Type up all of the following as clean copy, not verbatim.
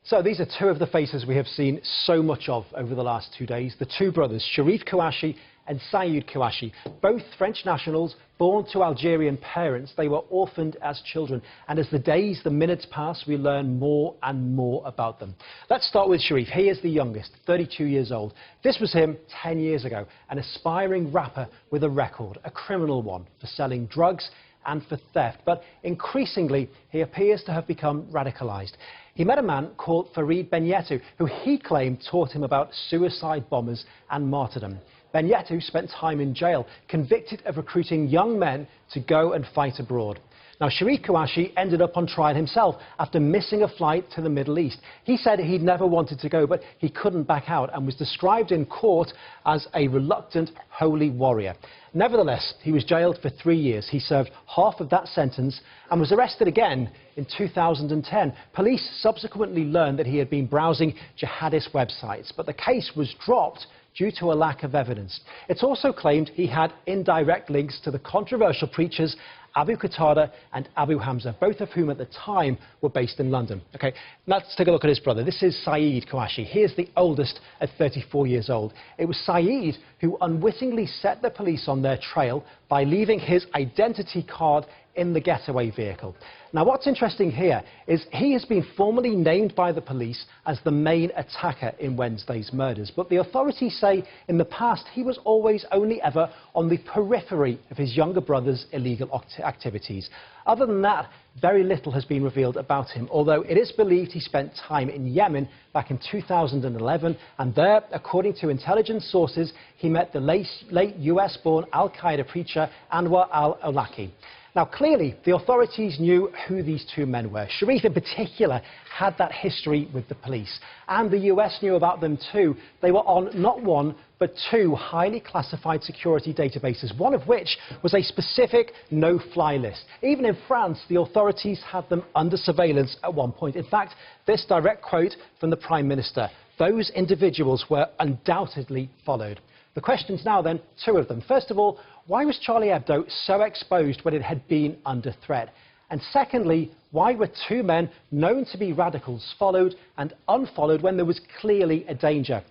So these are two of the faces we have seen so much of over the last 2 days. The two brothers, Sharif Kouachi and Saïd Kouachi, both French nationals, born to Algerian parents. They were orphaned as children. And as the days, the minutes pass, we learn more and more about them. Let's start with Sharif. He is the youngest, 32 years old. This was him 10 years ago, an aspiring rapper with a record, a criminal one, for selling drugs and for theft. But increasingly, he appears to have become radicalized. He met a man called Farid Benyetou, who he claimed taught him about suicide bombers and martyrdom. Benyetou spent time in jail, convicted of recruiting young men to go and fight abroad. Now, Sharif Kouachi ended up on trial himself after missing a flight to the Middle East. He said he'd never wanted to go, but he couldn't back out and was described in court as a reluctant holy warrior. Nevertheless, he was jailed for 3 years. He served half of that sentence and was arrested again in 2010. Police subsequently learned that he had been browsing jihadist websites, but the case was dropped due to a lack of evidence. It's also claimed he had indirect links to the controversial preachers Abu Qatada and Abu Hamza, both of whom at the time were based in London. Okay, let's take a look at his brother. This is Saïd Kouachi. He is the oldest at 34 years old. It was Saïd who unwittingly set the police on their trail by leaving his identity card in the getaway vehicle. Now, what's interesting here is he has been formally named by the police as the main attacker in Wednesday's murders. But the authorities say in the past he was always only ever on the periphery of his younger brother's illegal activities. Other than that, very little has been revealed about him, although it is believed he spent time in Yemen back in 2011, and there, according to intelligence sources, he met the late US-born al-Qaeda preacher Anwar al-Awlaki. Now, clearly, the authorities knew who these two men were. Sharif, in particular, had that history with the police. And the US knew about them, too. They were on not one, but two highly classified security databases, one of which was a specific no-fly list. Even in France, the authorities had them under surveillance at one point. In fact, this direct quote from the Prime Minister: "Those individuals were undoubtedly followed." The questions now, then, two of them. First of all, why was Charlie Hebdo so exposed when it had been under threat? And secondly, why were two men known to be radicals followed and unfollowed when there was clearly a danger?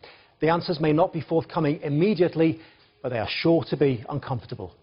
The answers may not be forthcoming immediately, but they are sure to be uncomfortable.